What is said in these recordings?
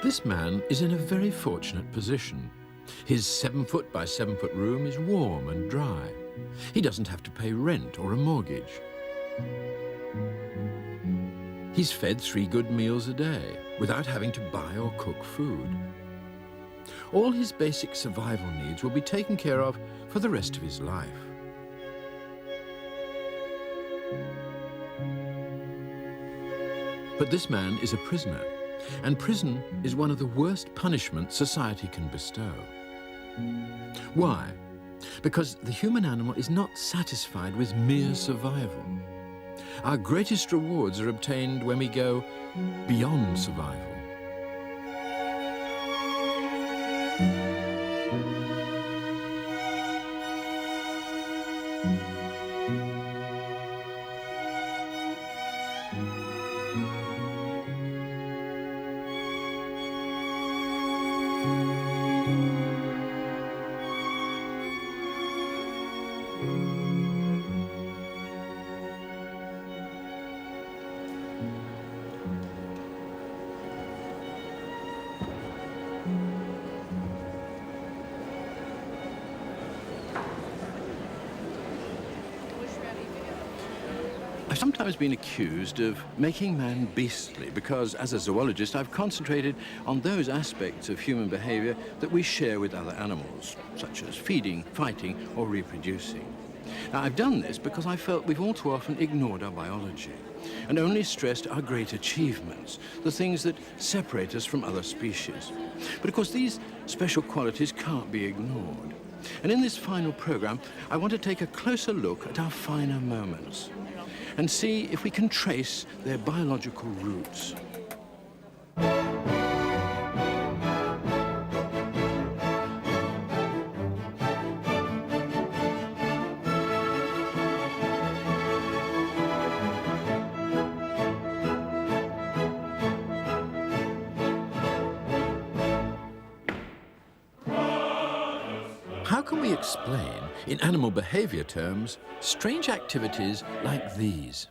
This man is in a very fortunate position. His 7-foot by 7-foot room is warm and dry. He doesn't have to pay rent or a mortgage. He's fed 3 good meals a day without having to buy or cook food. All his basic survival needs will be taken care of for the rest of his life. But this man is a prisoner, and prison is one of the worst punishments society can bestow. Why? Because the human animal is not satisfied with mere survival. Our greatest rewards are obtained when we go beyond survival. I've sometimes been accused of making man beastly because, as a zoologist, I've concentrated on those aspects of human behavior that we share with other animals, such as feeding, fighting, or reproducing. Now, I've done this because I felt we've all too often ignored our biology and only stressed our great achievements, the things that separate us from other species. But of course, these special qualities can't be ignored. And in this final program, I want to take a closer look at our finer moments and see if we can trace their biological roots. How can we explain, in animal behavior terms, strange activities like these?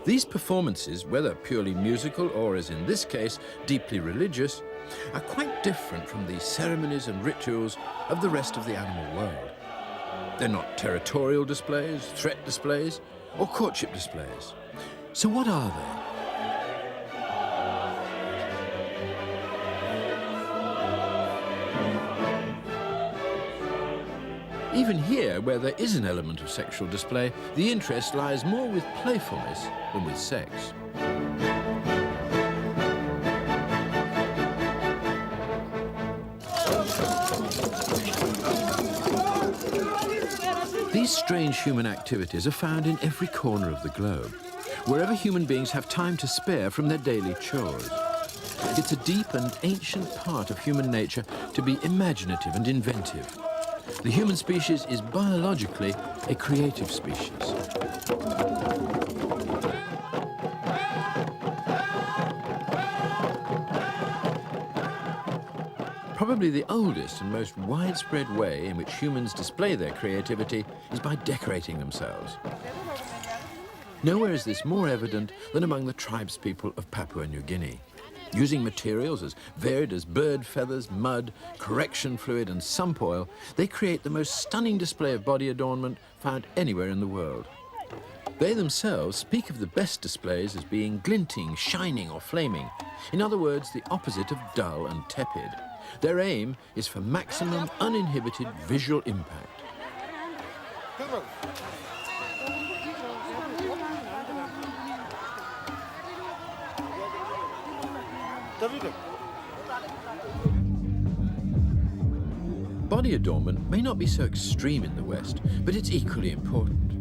These performances, whether purely musical or, as in this case, deeply religious, are quite different from the ceremonies and rituals of the rest of the animal world. They're not territorial displays, threat displays, or courtship displays. So what are they? Even here, where there is an element of sexual display, the interest lies more with playfulness than with sex. These strange human activities are found in every corner of the globe, wherever human beings have time to spare from their daily chores. It's a deep and ancient part of human nature to be imaginative and inventive. The human species is biologically a creative species. Probably the oldest and most widespread way in which humans display their creativity is by decorating themselves. Nowhere is this more evident than among the tribespeople of Papua New Guinea. Using materials as varied as bird feathers, mud, correction fluid and sump oil, they create the most stunning display of body adornment found anywhere in the world. They themselves speak of the best displays as being glinting, shining or flaming. In other words, the opposite of dull and tepid. Their aim is for maximum uninhibited visual impact. Body adornment may not be so extreme in the West, but it's equally important.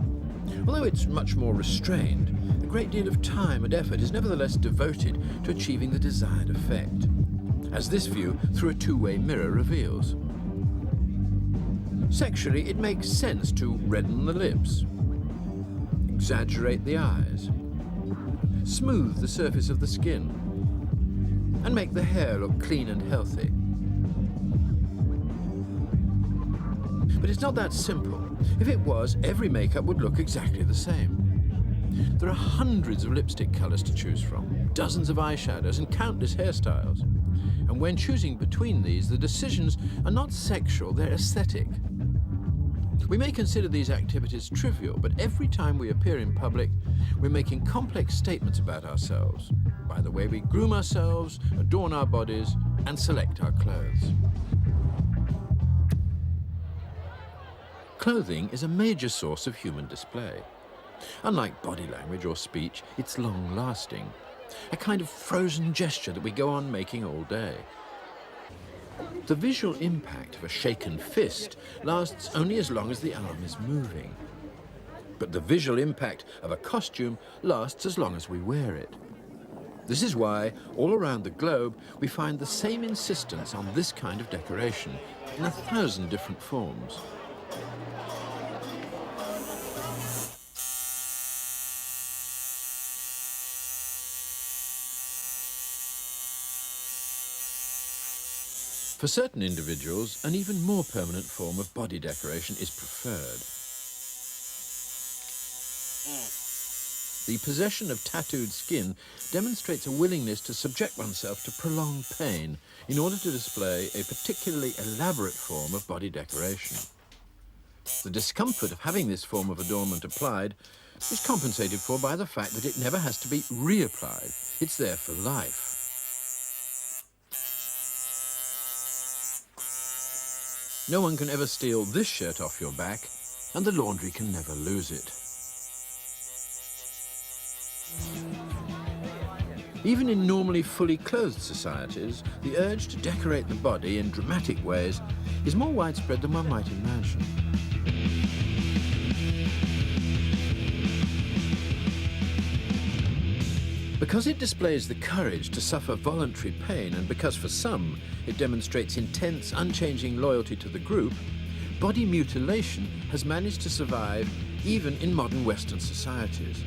Although it's much more restrained, a great deal of time and effort is nevertheless devoted to achieving the desired effect, as this view through a two-way mirror reveals. Sexually, it makes sense to redden the lips, exaggerate the eyes, smooth the surface of the skin, and make the hair look clean and healthy. But it's not that simple. If it was, every makeup would look exactly the same. There are hundreds of lipstick colours to choose from, dozens of eyeshadows and countless hairstyles. And when choosing between these, the decisions are not sexual, they're aesthetic. We may consider these activities trivial, but every time we appear in public, we're making complex statements about ourselves by the way we groom ourselves, adorn our bodies, and select our clothes. Clothing is a major source of human display. Unlike body language or speech, it's long-lasting, a kind of frozen gesture that we go on making all day. The visual impact of a shaken fist lasts only as long as the arm is moving. But the visual impact of a costume lasts as long as we wear it. This is why, all around the globe, we find the same insistence on this kind of decoration in 1,000 different forms. For certain individuals, an even more permanent form of body decoration is preferred. The possession of tattooed skin demonstrates a willingness to subject oneself to prolonged pain in order to display a particularly elaborate form of body decoration. The discomfort of having this form of adornment applied is compensated for by the fact that it never has to be reapplied. It's there for life. No one can ever steal this shirt off your back, and the laundry can never lose it. Even in normally fully clothed societies, the urge to decorate the body in dramatic ways is more widespread than one might imagine. Because it displays the courage to suffer voluntary pain, and because for some it demonstrates intense, unchanging loyalty to the group, body mutilation has managed to survive even in modern Western societies.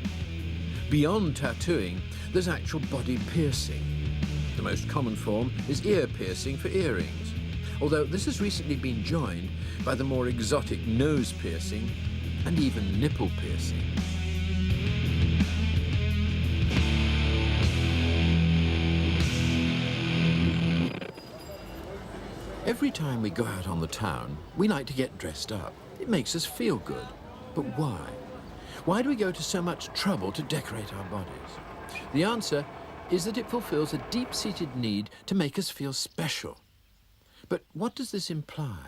Beyond tattooing, there's actual body piercing. The most common form is ear piercing for earrings, although this has recently been joined by the more exotic nose piercing and even nipple piercing. Every time we go out on the town, we like to get dressed up. It makes us feel good. But why? Why do we go to so much trouble to decorate our bodies? The answer is that it fulfills a deep-seated need to make us feel special. But what does this imply?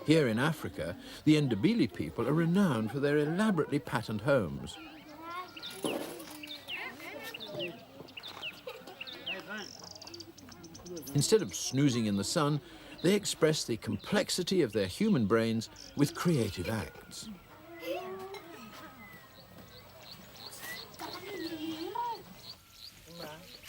Here in Africa, the Ndebele people are renowned for their elaborately patterned homes. Instead of snoozing in the sun, they express the complexity of their human brains with creative acts.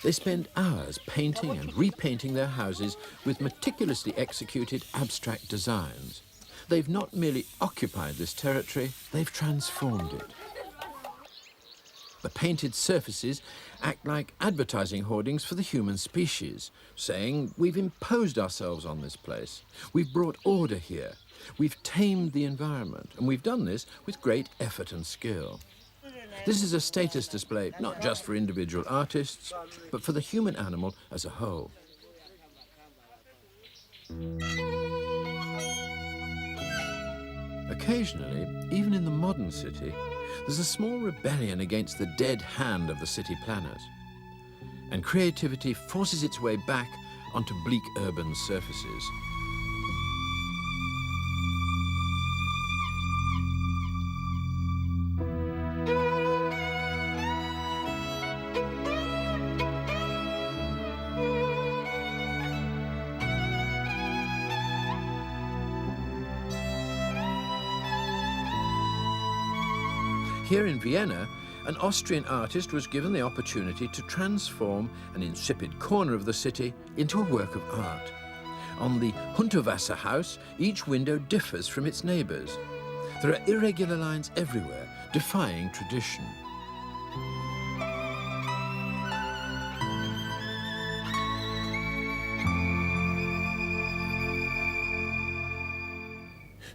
They spend hours painting and repainting their houses with meticulously executed abstract designs. They've not merely occupied this territory, they've transformed it. The painted surfaces act like advertising hoardings for the human species, saying, we've imposed ourselves on this place, we've brought order here, we've tamed the environment, and we've done this with great effort and skill. This is a status display not just for individual artists, but for the human animal as a whole. Occasionally, even in the modern city, there's a small rebellion against the dead hand of the city planners, and creativity forces its way back onto bleak urban surfaces. Here in Vienna, an Austrian artist was given the opportunity to transform an insipid corner of the city into a work of art. On the Hunterwasser house, each window differs from its neighbours. There are irregular lines everywhere, defying tradition.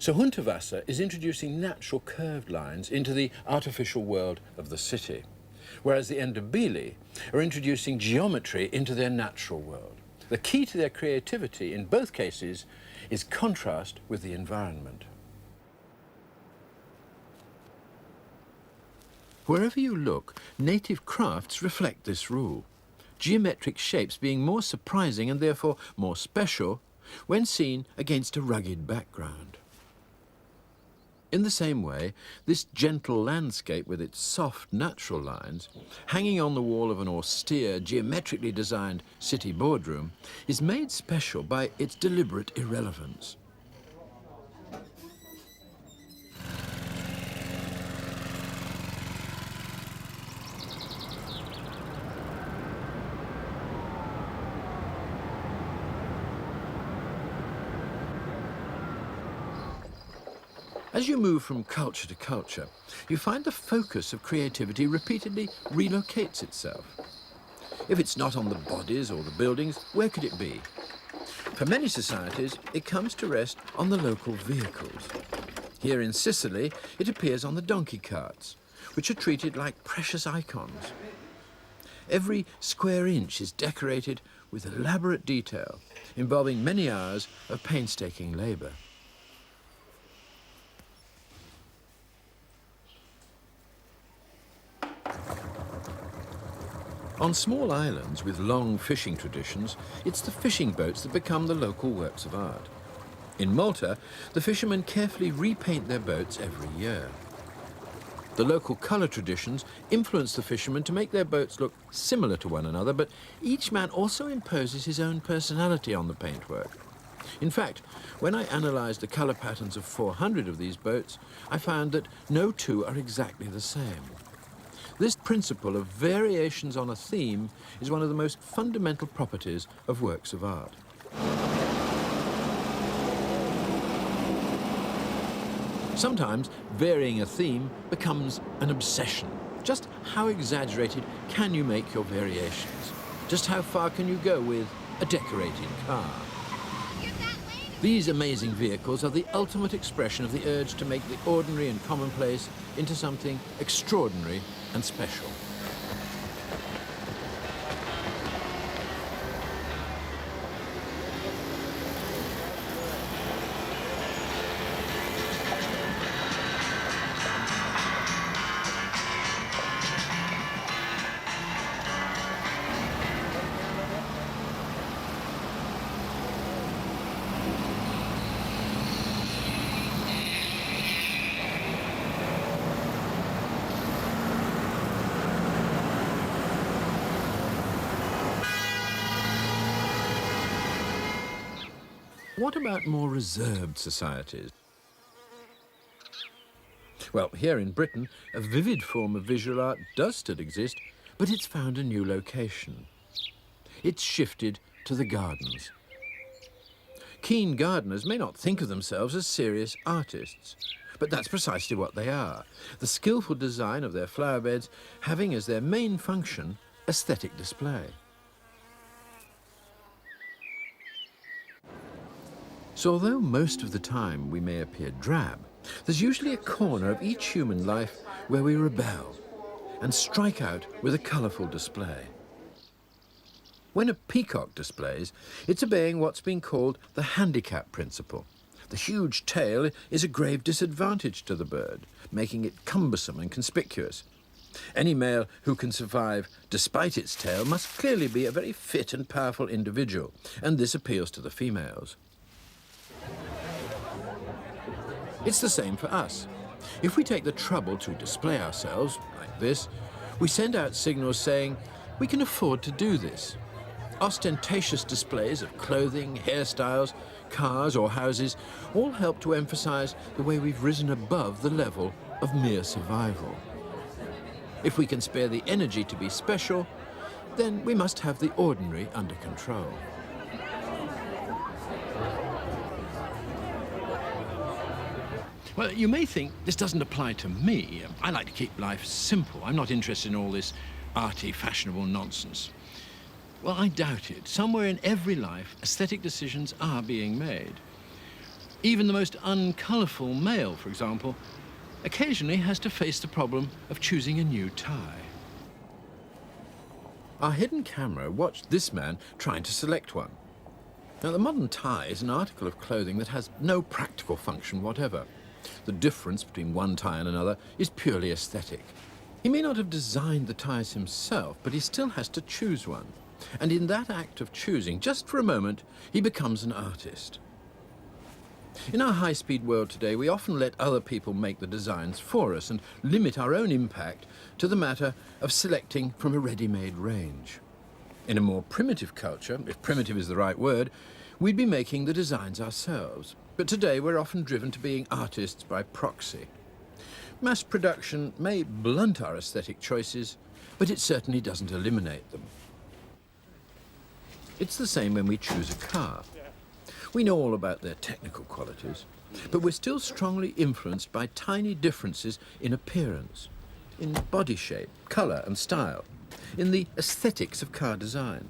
So Hunterwasser is introducing natural curved lines into the artificial world of the city, whereas the Endobili are introducing geometry into their natural world. The key to their creativity in both cases is contrast with the environment. Wherever you look, native crafts reflect this rule, geometric shapes being more surprising and therefore more special when seen against a rugged background. In the same way, this gentle landscape with its soft, natural lines, hanging on the wall of an austere, geometrically designed city boardroom, is made special by its deliberate irrelevance. As you move from culture to culture, you find the focus of creativity repeatedly relocates itself. If it's not on the bodies or the buildings, where could it be? For many societies, it comes to rest on the local vehicles. Here in Sicily, it appears on the donkey carts, which are treated like precious icons. Every square inch is decorated with elaborate detail, involving many hours of painstaking labor. On small islands with long fishing traditions, it's the fishing boats that become the local works of art. In Malta, the fishermen carefully repaint their boats every year. The local colour traditions influence the fishermen to make their boats look similar to one another, but each man also imposes his own personality on the paintwork. In fact, when I analysed the colour patterns of 400 of these boats, I found that no two are exactly the same. This principle of variations on a theme is one of the most fundamental properties of works of art. Sometimes varying a theme becomes an obsession. Just how exaggerated can you make your variations? Just how far can you go with a decorated car? These amazing vehicles are the ultimate expression of the urge to make the ordinary and commonplace into something extraordinary and special. What about more reserved societies? Well, here in Britain, a vivid form of visual art does still exist, but it's found a new location. It's shifted to the gardens. Keen gardeners may not think of themselves as serious artists, but that's precisely what they are. The skillful design of their flower beds having as their main function aesthetic display. So although most of the time we may appear drab, there's usually a corner of each human life where we rebel and strike out with a colourful display. When a peacock displays, it's obeying what's been called the handicap principle. The huge tail is a grave disadvantage to the bird, making it cumbersome and conspicuous. Any male who can survive despite its tail must clearly be a very fit and powerful individual, and this appeals to the females. It's the same for us. If we take the trouble to display ourselves, like this, we send out signals saying, we can afford to do this. Ostentatious displays of clothing, hairstyles, cars or houses all help to emphasize the way we've risen above the level of mere survival. If we can spare the energy to be special, then we must have the ordinary under control. Well, you may think this doesn't apply to me. I like to keep life simple. I'm not interested in all this arty, fashionable nonsense. Well, I doubt it. Somewhere in every life, aesthetic decisions are being made. Even the most uncolourful male, for example, occasionally has to face the problem of choosing a new tie. Our hidden camera watched this man trying to select one. Now, the modern tie is an article of clothing that has no practical function whatever. The difference between one tie and another is purely aesthetic. He may not have designed the ties himself, but he still has to choose one. And in that act of choosing, just for a moment, he becomes an artist. In our high-speed world today, we often let other people make the designs for us and limit our own impact to the matter of selecting from a ready-made range. In a more primitive culture, if primitive is the right word, we'd be making the designs ourselves. But today we're often driven to being artists by proxy. Mass production may blunt our aesthetic choices, but it certainly doesn't eliminate them. It's the same when we choose a car. We know all about their technical qualities, but we're still strongly influenced by tiny differences in appearance, in body shape, colour and style, in the aesthetics of car design.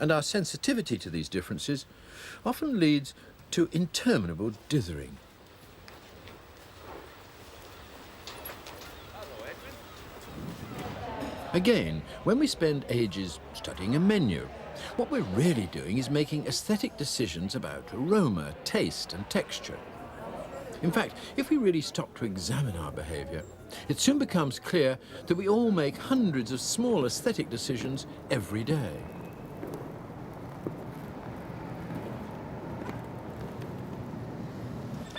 And our sensitivity to these differences often leads to interminable dithering. Again, when we spend ages studying a menu, what we're really doing is making aesthetic decisions about aroma, taste and texture. In fact, if we really stop to examine our behaviour, it soon becomes clear that we all make hundreds of small aesthetic decisions every day.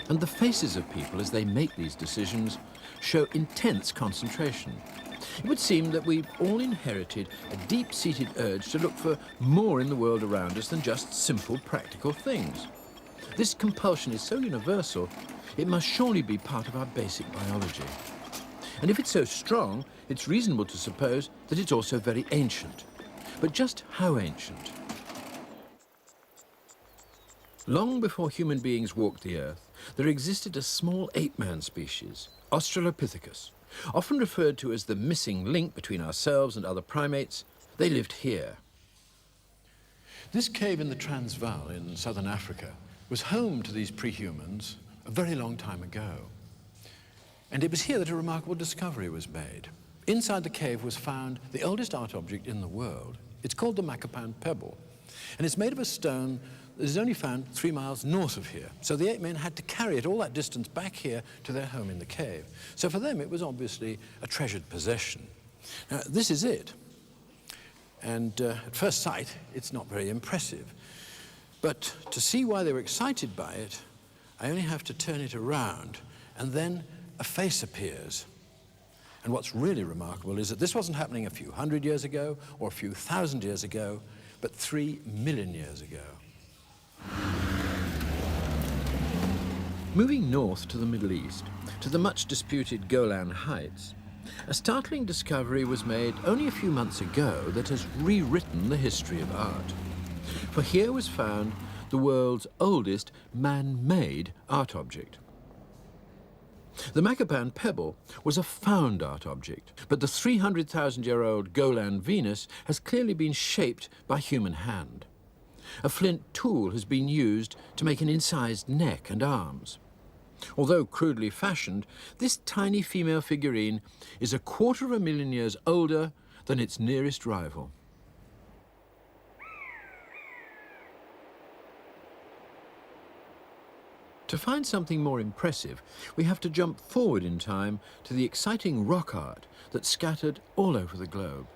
And the faces of people as they make these decisions show intense concentration. It would seem that we've all inherited a deep-seated urge to look for more in the world around us than just simple, practical things. This compulsion is so universal, it must surely be part of our basic biology. And if it's so strong, it's reasonable to suppose that it's also very ancient. But just how ancient? Long before human beings walked the earth, there existed a small ape-man species, Australopithecus. Often referred to as the missing link between ourselves and other primates. They lived here. This cave in the Transvaal in southern Africa was home to these pre-humans a very long time ago. And it was here that a remarkable discovery was made. Inside the cave was found the oldest art object in the world. It's called the Makapan Pebble, and it's made of a stone that is only found 3 miles north of here. So the ape men had to carry it all that distance back here to their home in the cave. So for them, it was obviously a treasured possession. Now, this is it. And at first sight, it's not very impressive. But to see why they were excited by it, I only have to turn it around, and then a face appears. And what's really remarkable is that this wasn't happening a few hundred years ago or a few thousand years ago, but 3 million years ago. Moving north to the Middle East, to the much disputed Golan Heights, a startling discovery was made only a few months ago that has rewritten the history of art. For here was found the world's oldest man-made art object. The Makapan Pebble was a found art object, but the 300,000-year-old Golan Venus has clearly been shaped by human hand. A flint tool has been used to make an incised neck and arms. Although crudely fashioned, this tiny female figurine is 250,000 years older than its nearest rival. To find something more impressive, we have to jump forward in time to the exciting rock art that's scattered all over the globe.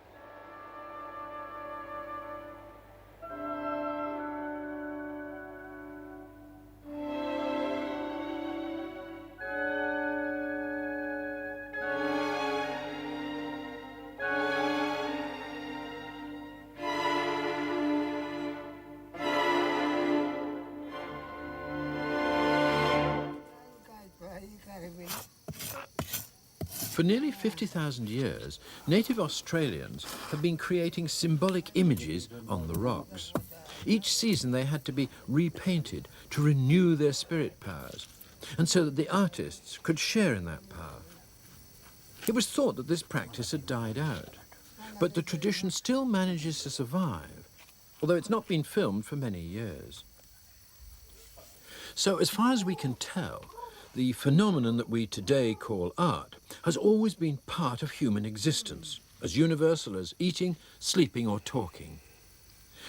For nearly 50,000 years, native Australians have been creating symbolic images on the rocks. Each season they had to be repainted to renew their spirit powers, and so that the artists could share in that power. It was thought that this practice had died out, but the tradition still manages to survive, although it's not been filmed for many years. So as far as we can tell, the phenomenon that we today call art has always been part of human existence, as universal as eating, sleeping or talking.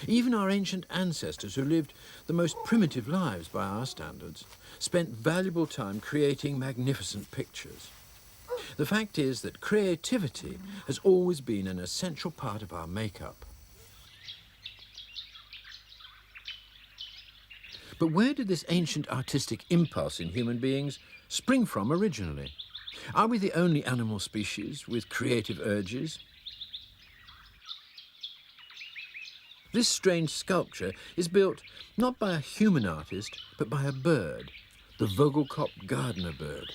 Even our ancient ancestors, who lived the most primitive lives by our standards, spent valuable time creating magnificent pictures. The fact is that creativity has always been an essential part of our makeup. But where did this ancient artistic impulse in human beings spring from originally? Are we the only animal species with creative urges? This strange sculpture is built not by a human artist, but by a bird, the Vogelkop gardener bird.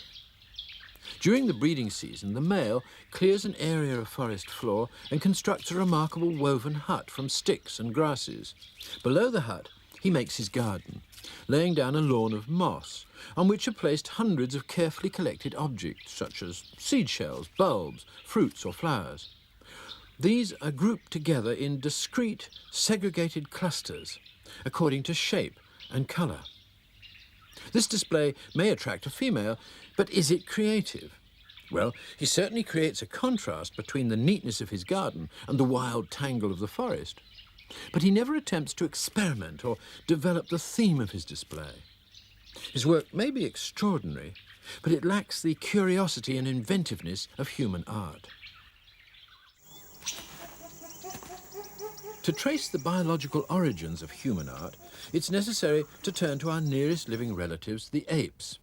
During the breeding season, the male clears an area of forest floor and constructs a remarkable woven hut from sticks and grasses. Below the hut, he makes his garden, laying down a lawn of moss, on which are placed hundreds of carefully collected objects, such as seed shells, bulbs, fruits or flowers. These are grouped together in discrete, segregated clusters, according to shape and colour. This display may attract a female, but is it creative? Well, he certainly creates a contrast between the neatness of his garden and the wild tangle of the forest. But he never attempts to experiment or develop the theme of his display. His work may be extraordinary, but it lacks the curiosity and inventiveness of human art. To trace the biological origins of human art, it's necessary to turn to our nearest living relatives, the apes.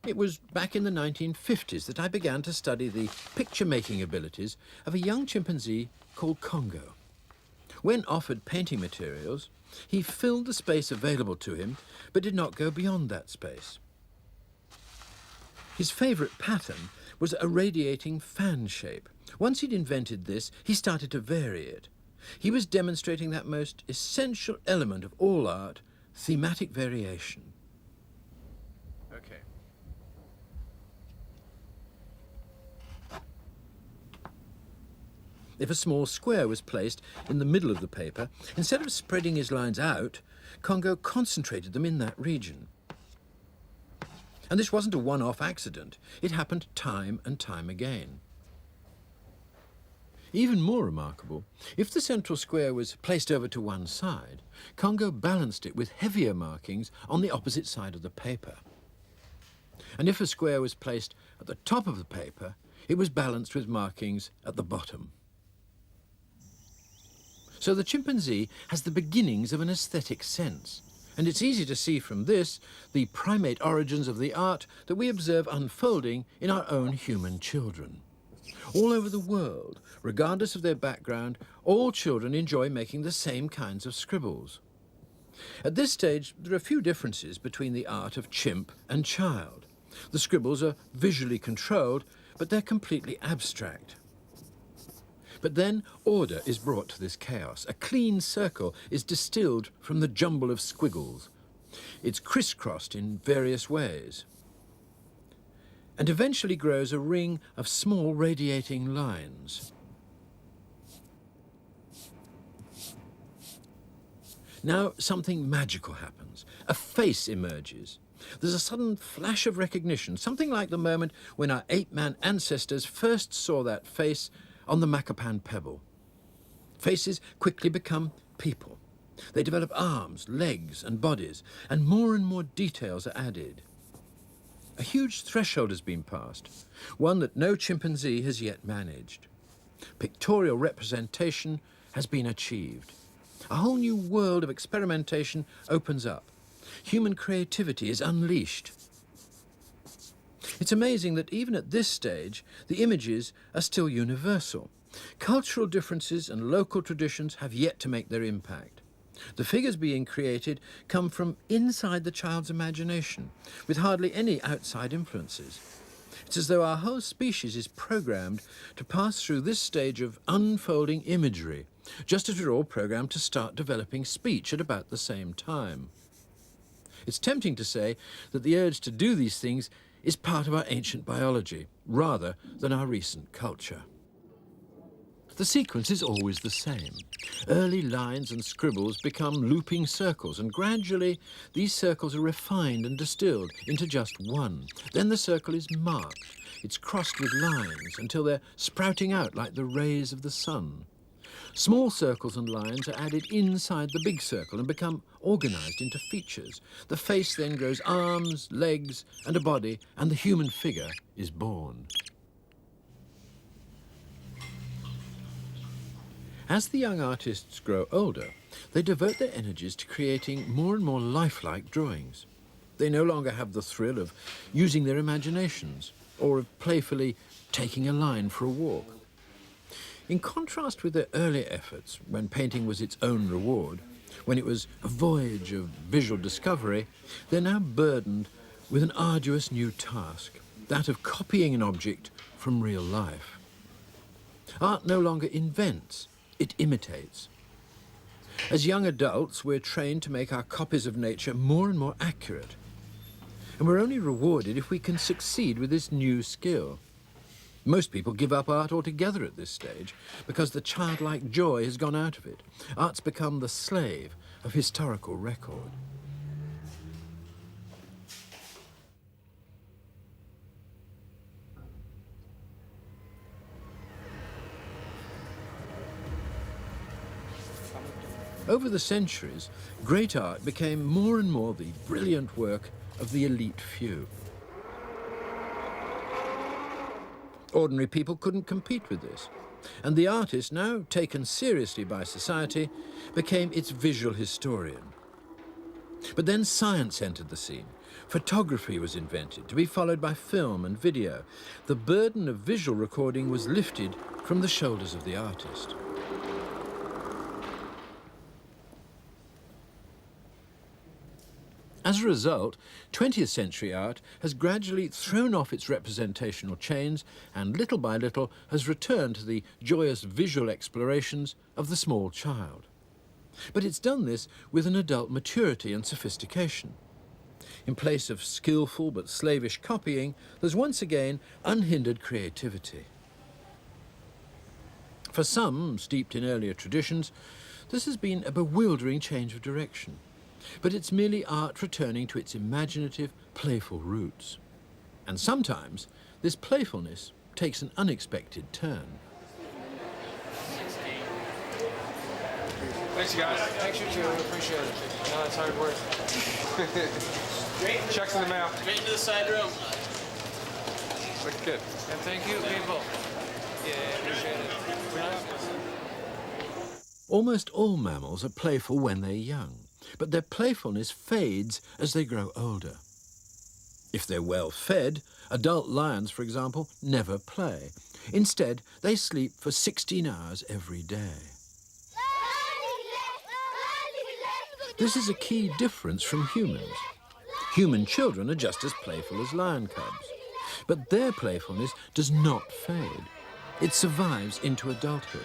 It was back in the 1950s that I began to study the picture-making abilities of a young chimpanzee called Congo. When offered painting materials, he filled the space available to him, but did not go beyond that space. His favourite pattern was a radiating fan shape. Once he'd invented this, he started to vary it. He was demonstrating that most essential element of all art, thematic variation. Okay. If a small square was placed in the middle of the paper, instead of spreading his lines out, Congo concentrated them in that region. And this wasn't a one-off accident. It happened time and time again. Even more remarkable, if the central square was placed over to one side, Congo balanced it with heavier markings on the opposite side of the paper. And if a square was placed at the top of the paper, it was balanced with markings at the bottom. So the chimpanzee has the beginnings of an aesthetic sense, and it's easy to see from this the primate origins of the art that we observe unfolding in our own human children. All over the world, regardless of their background, all children enjoy making the same kinds of scribbles. At this stage, there are few differences between the art of chimp and child. The scribbles are visually controlled, but they're completely abstract. But then order is brought to this chaos. A clean circle is distilled from the jumble of squiggles. It's crisscrossed in various ways, and eventually grows a ring of small radiating lines. Now something magical happens. A face emerges. There's a sudden flash of recognition, something like the moment when our ape-man ancestors first saw that face on the Macapan pebble. Faces quickly become people. They develop arms, legs and bodies, and more details are added. A huge threshold has been passed, one that no chimpanzee has yet managed. Pictorial representation has been achieved. A whole new world of experimentation opens up. Human creativity is unleashed. It's amazing that even at this stage, the images are still universal. Cultural differences and local traditions have yet to make their impact. The figures being created come from inside the child's imagination, with hardly any outside influences. It's as though our whole species is programmed to pass through this stage of unfolding imagery, just as we're all programmed to start developing speech at about the same time. It's tempting to say that the urge to do these things is part of our ancient biology, rather than our recent culture. The sequence is always the same. Early lines and scribbles become looping circles, and gradually these circles are refined and distilled into just one. Then the circle is marked. It's crossed with lines until they're sprouting out like the rays of the sun. Small circles and lines are added inside the big circle and become organized into features. The face then grows arms, legs, and a body, and the human figure is born. As the young artists grow older, they devote their energies to creating more and more lifelike drawings. They no longer have the thrill of using their imaginations or of playfully taking a line for a walk. In contrast with their earlier efforts, when painting was its own reward, when it was a voyage of visual discovery, they're now burdened with an arduous new task, that of copying an object from real life. Art no longer invents, it imitates. As young adults, we're trained to make our copies of nature more and more accurate. And we're only rewarded if we can succeed with this new skill. Most people give up art altogether at this stage because the childlike joy has gone out of it. Art's become the slave of historical record. Over the centuries, great art became more and more the brilliant work of the elite few. Ordinary people couldn't compete with this, and the artist, now taken seriously by society, became its visual historian. But then science entered the scene. Photography was invented, to be followed by film and video. The burden of visual recording was lifted from the shoulders of the artist. As a result, 20th century art has gradually thrown off its representational chains and little by little has returned to the joyous visual explorations of the small child. But it's done this with an adult maturity and sophistication. In place of skillful but slavish copying, there's once again unhindered creativity. For some, steeped in earlier traditions, this has been a bewildering change of direction. But it's merely art returning to its imaginative, playful roots. And sometimes, this playfulness takes an unexpected turn. Thanks, you guys. Thanks, you too. Appreciate it. No, it's hard work. Checks in the mail. Straight into the side room. Looks good. And thank you, people. Yeah, appreciate it. Almost all mammals are playful when they're young, but their playfulness fades as they grow older. If they're well fed, adult lions, for example, never play. Instead, they sleep for 16 hours every day. This is a key difference from humans. Human children are just as playful as lion cubs, but their playfulness does not fade. It survives into adulthood.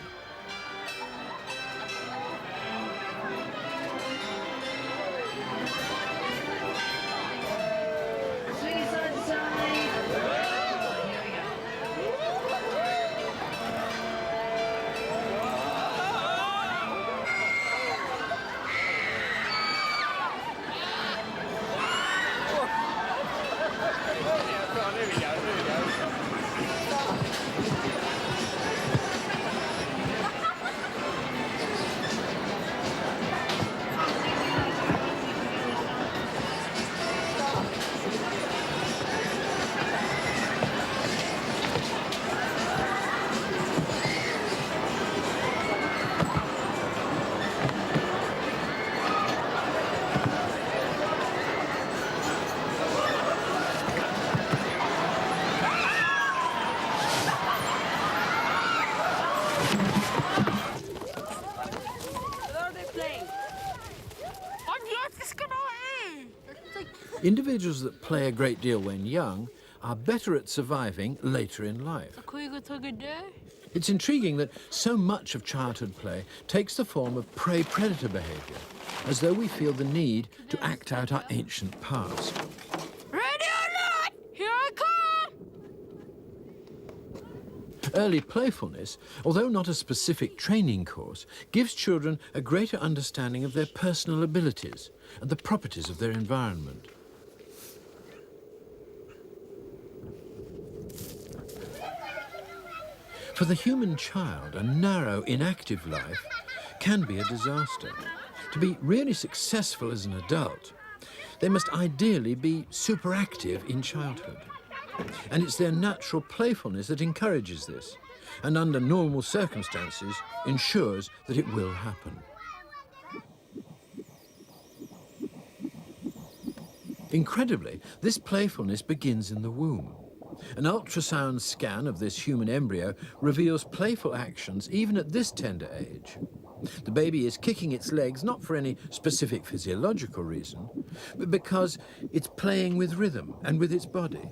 Individuals that play a great deal when young are better at surviving later in life. It's intriguing that so much of childhood play takes the form of prey-predator behavior, as though we feel the need to act out our ancient past. Ready or not, here I come! Early playfulness, although not a specific training course, gives children a greater understanding of their personal abilities and the properties of their environment. For the human child, a narrow, inactive life can be a disaster. To be really successful as an adult, they must ideally be superactive in childhood. And it's their natural playfulness that encourages this, and under normal circumstances ensures that it will happen. Incredibly, this playfulness begins in the womb. An ultrasound scan of this human embryo reveals playful actions even at this tender age. The baby is kicking its legs not for any specific physiological reason, but because it's playing with rhythm and with its body.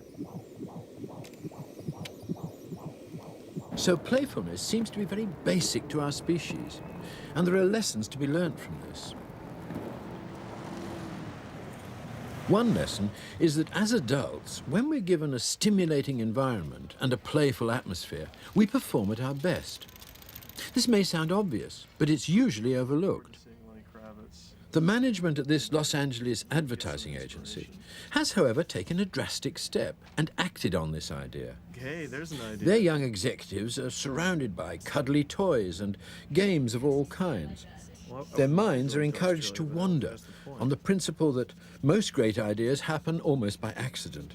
So playfulness seems to be very basic to our species, and there are lessons to be learnt from this. One lesson is that as adults, when we're given a stimulating environment and a playful atmosphere, we perform at our best. This may sound obvious, but it's usually overlooked. The management at this Los Angeles advertising agency has, however, taken a drastic step and acted on this idea. Hey, there's an idea. Their young executives are surrounded by cuddly toys and games of all kinds. Their minds are encouraged to wander on the principle that most great ideas happen almost by accident.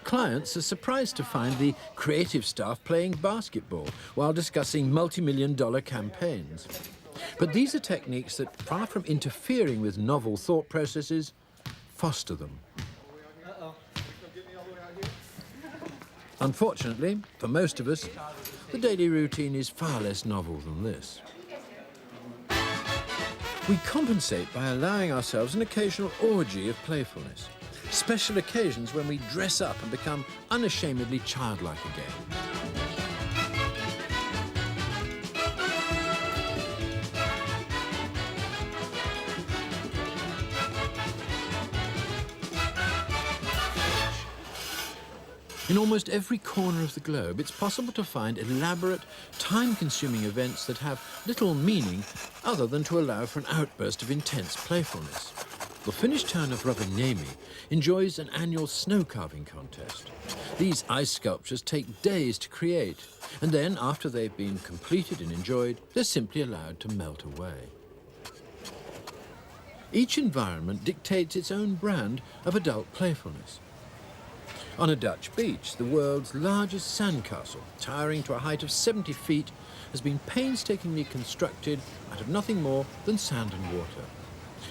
Clients are surprised to find the creative staff playing basketball while discussing multi-million-dollar campaigns. But these are techniques that, far from interfering with novel thought processes, foster them. Unfortunately, for most of us, the daily routine is far less novel than this. We compensate by allowing ourselves an occasional orgy of playfulness. Special occasions when we dress up and become unashamedly childlike again. In almost every corner of the globe, it's possible to find elaborate, time-consuming events that have little meaning other than to allow for an outburst of intense playfulness. The Finnish town of Rovaniemi enjoys an annual snow carving contest. These ice sculptures take days to create, and then, after they've been completed and enjoyed, they're simply allowed to melt away. Each environment dictates its own brand of adult playfulness. On a Dutch beach, the world's largest sandcastle, towering to a height of 70 feet, has been painstakingly constructed out of nothing more than sand and water.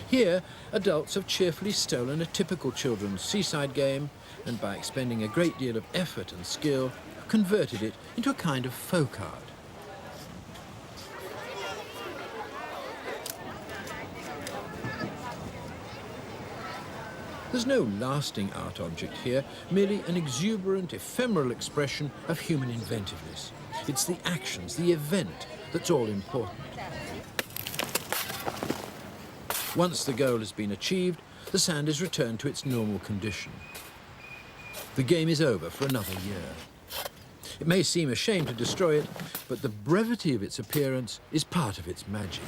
Here, adults have cheerfully stolen a typical children's seaside game and, by expending a great deal of effort and skill, have converted it into a kind of folk art. There's no lasting art object here, merely an exuberant, ephemeral expression of human inventiveness. It's the actions, the event, that's all important. Once the goal has been achieved, the sand is returned to its normal condition. The game is over for another year. It may seem a shame to destroy it, but the brevity of its appearance is part of its magic.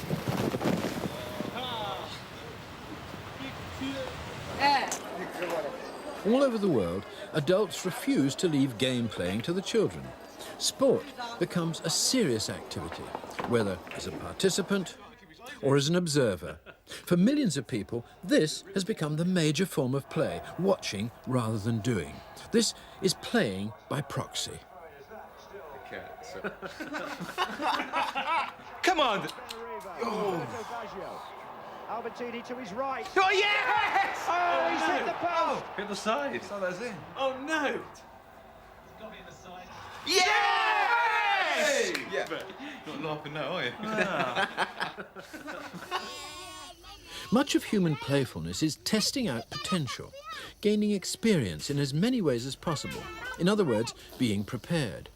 All over the world, adults refuse to leave game playing to the children. Sport becomes a serious activity, whether as a participant or as an observer. For millions of people, this has become the major form of play, watching rather than doing. This is playing by proxy. Come on! Oh. Albertini to his right. Oh, yes! Oh, he's hit the post. Hit the side. So that's in. Oh, no! It's got to be in the side. Yes! Yeah. Not laughing now, are you? Much of human playfulness is testing out potential, gaining experience in as many ways as possible. In other words, being prepared.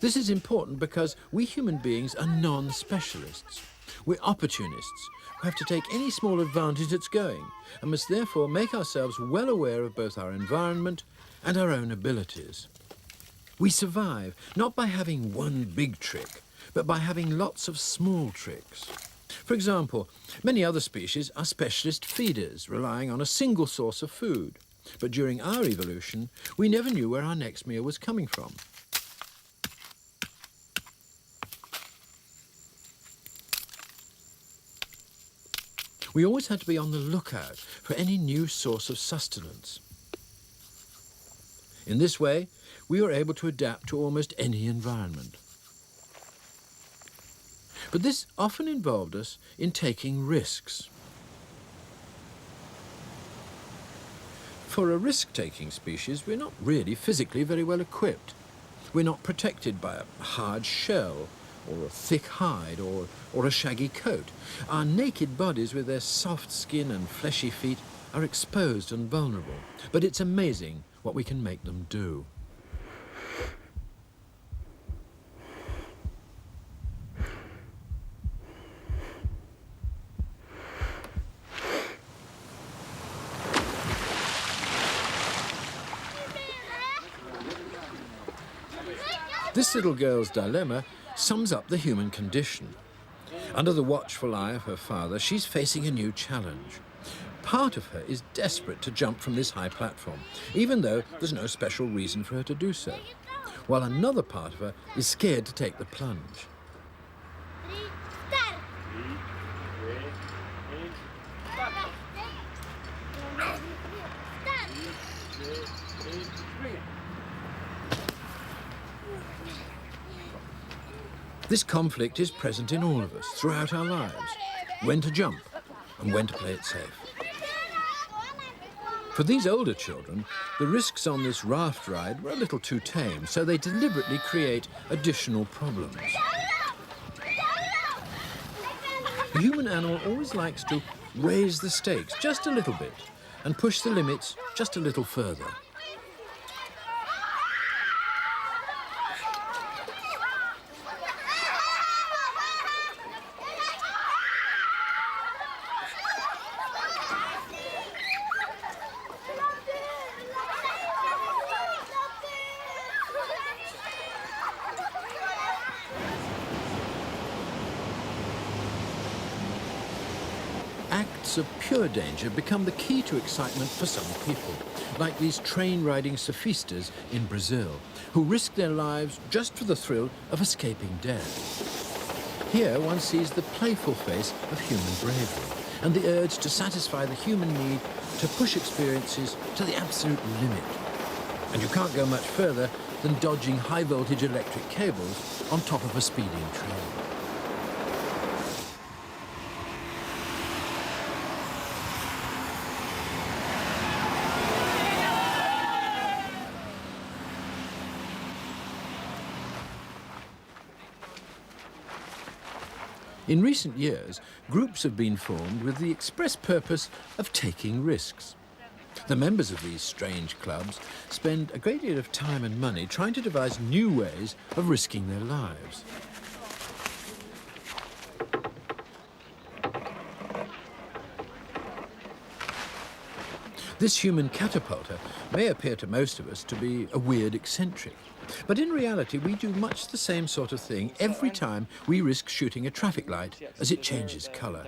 This is important because we human beings are non-specialists. We're opportunists who have to take any small advantage that's going and must therefore make ourselves well aware of both our environment and our own abilities. We survive not by having one big trick, but by having lots of small tricks. For example, many other species are specialist feeders, relying on a single source of food. But during our evolution, we never knew where our next meal was coming from. We always had to be on the lookout for any new source of sustenance. In this way, we were able to adapt to almost any environment. But this often involved us in taking risks. For a risk-taking species, we're not really physically very well equipped. We're not protected by a hard shell, or a thick hide, or a shaggy coat. Our naked bodies with their soft skin and fleshy feet are exposed and vulnerable. But it's amazing what we can make them do. This little girl's dilemma sums up the human condition. Under the watchful eye of her father, she's facing a new challenge. Part of her is desperate to jump from this high platform, even though there's no special reason for her to do so, while another part of her is scared to take the plunge. This conflict is present in all of us throughout our lives. When to jump and when to play it safe. For these older children, the risks on this raft ride were a little too tame, so they deliberately create additional problems. The human animal always likes to raise the stakes just a little bit and push the limits just a little further. Acts of pure danger become the key to excitement for some people, like these train-riding surfistas in Brazil, who risk their lives just for the thrill of escaping death. Here one sees the playful face of human bravery and the urge to satisfy the human need to push experiences to the absolute limit. And you can't go much further than dodging high-voltage electric cables on top of a speeding train. In recent years, groups have been formed with the express purpose of taking risks. The members of these strange clubs spend a great deal of time and money trying to devise new ways of risking their lives. This human catapulter may appear to most of us to be a weird eccentric. But in reality, we do much the same sort of thing every time we risk shooting a traffic light as it changes colour.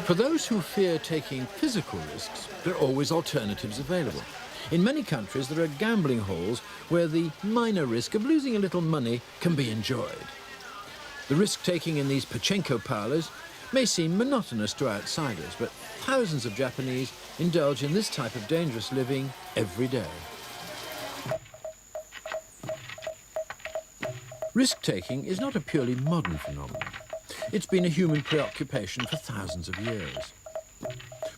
For those who fear taking physical risks, there are always alternatives available. In many countries, there are gambling halls where the minor risk of losing a little money can be enjoyed. The risk-taking in these pachinko parlors may seem monotonous to outsiders, but thousands of Japanese indulge in this type of dangerous living every day. Risk-taking is not a purely modern phenomenon. It's been a human preoccupation for thousands of years.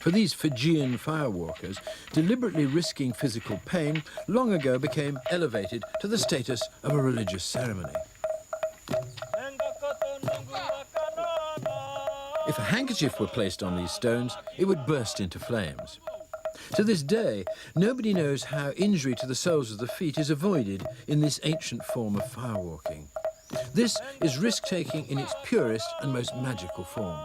For these Fijian firewalkers, deliberately risking physical pain long ago became elevated to the status of a religious ceremony. If a handkerchief were placed on these stones, it would burst into flames. To this day, nobody knows how injury to the soles of the feet is avoided in this ancient form of firewalking. This is risk-taking in its purest and most magical form.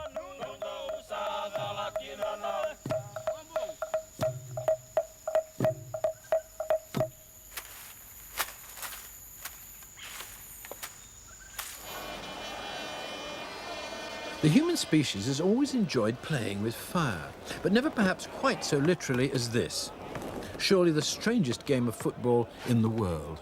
The human species has always enjoyed playing with fire, but never perhaps quite so literally as this. Surely the strangest game of football in the world.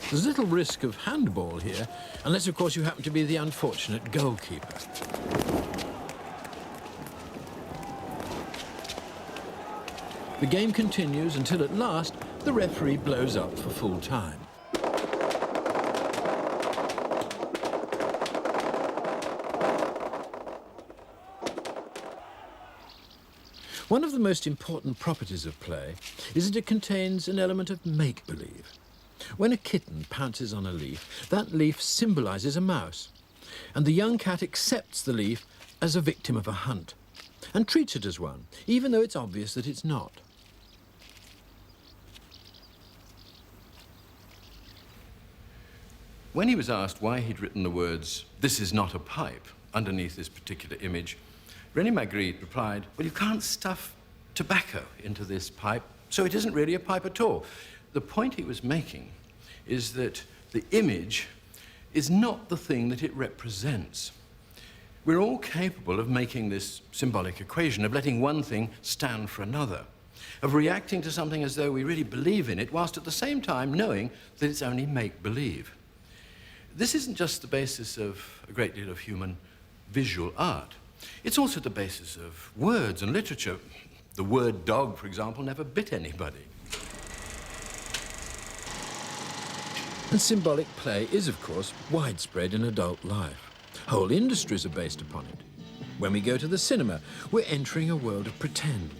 There's little risk of handball here, unless of course you happen to be the unfortunate goalkeeper. The game continues until at last the referee blows up for full time. One of the most important properties of play is that it contains an element of make-believe. When a kitten pounces on a leaf, that leaf symbolizes a mouse, and the young cat accepts the leaf as a victim of a hunt and treats it as one, even though it's obvious that it's not. When he was asked why he'd written the words, "This is not a pipe," underneath this particular image, René Magritte replied, "Well, you can't stuff tobacco into this pipe, so it isn't really a pipe at all." The point he was making is that the image is not the thing that it represents. We're all capable of making this symbolic equation, of letting one thing stand for another, of reacting to something as though we really believe in it, whilst at the same time knowing that it's only make-believe. This isn't just the basis of a great deal of human visual art. It's also the basis of words and literature. The word dog, for example, never bit anybody. And symbolic play is, of course, widespread in adult life. Whole industries are based upon it. When we go to the cinema, we're entering a world of pretend.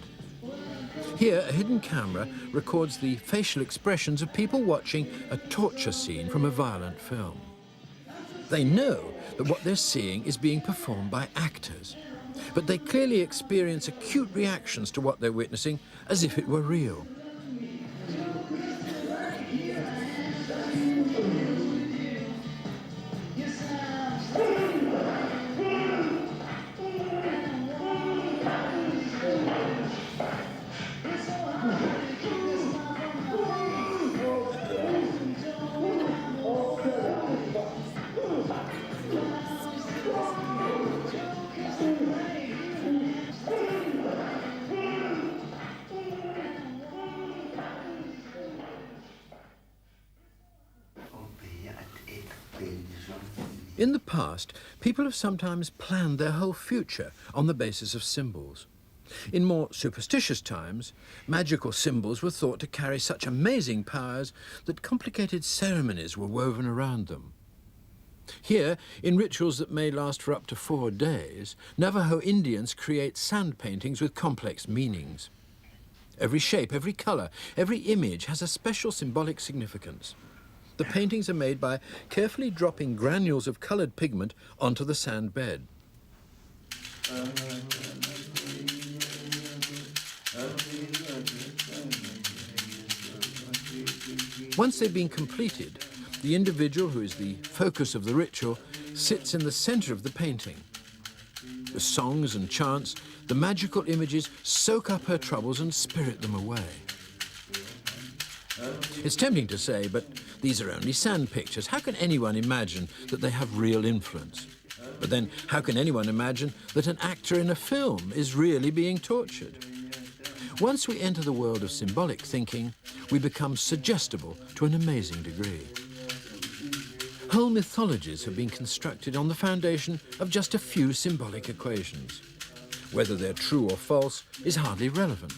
Here, a hidden camera records the facial expressions of people watching a torture scene from a violent film. They know that what they're seeing is being performed by actors, but they clearly experience acute reactions to what they're witnessing as if it were real. In the past, people have sometimes planned their whole future on the basis of symbols. In more superstitious times, magical symbols were thought to carry such amazing powers that complicated ceremonies were woven around them. Here, in rituals that may last for up to 4 days, Navajo Indians create sand paintings with complex meanings. Every shape, every color, every image has a special symbolic significance. The paintings are made by carefully dropping granules of colored pigment onto the sand bed. Once they've been completed, the individual who is the focus of the ritual sits in the center of the painting. With songs and chants, the magical images soak up her troubles and spirit them away. It's tempting to say, but these are only sand pictures. How can anyone imagine that they have real influence? But then, how can anyone imagine that an actor in a film is really being tortured? Once we enter the world of symbolic thinking, we become suggestible to an amazing degree. Whole mythologies have been constructed on the foundation of just a few symbolic equations. Whether they're true or false is hardly relevant.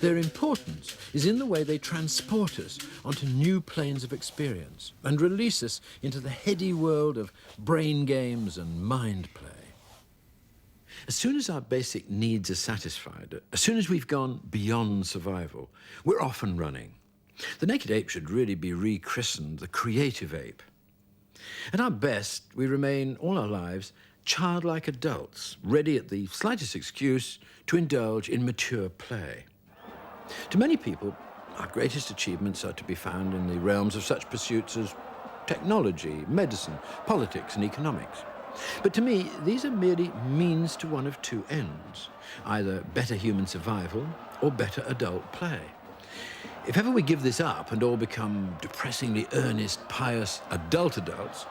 Their importance is in the way they transport us onto new planes of experience and release us into the heady world of brain games and mind play. As soon as our basic needs are satisfied, as soon as we've gone beyond survival, we're off and running. The naked ape should really be rechristened the creative ape. At our best, we remain all our lives childlike adults, ready at the slightest excuse to indulge in mature play. To many people, our greatest achievements are to be found in the realms of such pursuits as technology, medicine, politics, and economics. But to me, these are merely means to one of two ends, either better human survival or better adult play. If ever we give this up and all become depressingly earnest, pious adults,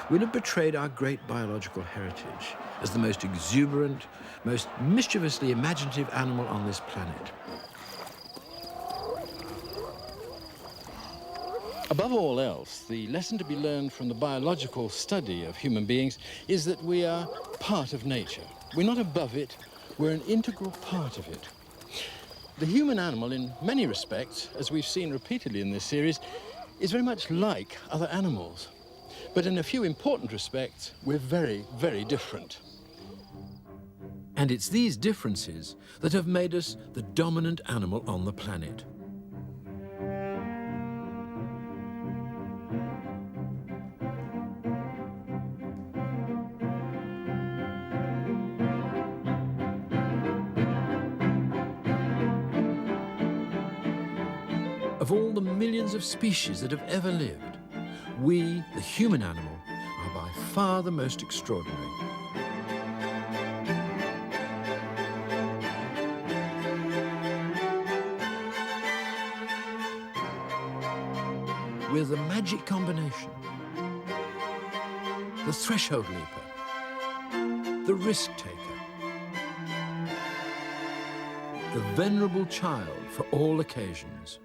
we'll have betrayed our great biological heritage as the most exuberant, most mischievously imaginative animal on this planet. Above all else, the lesson to be learned from the biological study of human beings is that we are part of nature. We're not above it, we're an integral part of it. The human animal, in many respects, as we've seen repeatedly in this series, is very much like other animals. But in a few important respects, we're very, very different. And it's these differences that have made us the dominant animal on the planet. Of all the millions of species that have ever lived, we, the human animal, are by far the most extraordinary. We're the magic combination, the threshold leaper, the risk taker, the venerable child for all occasions.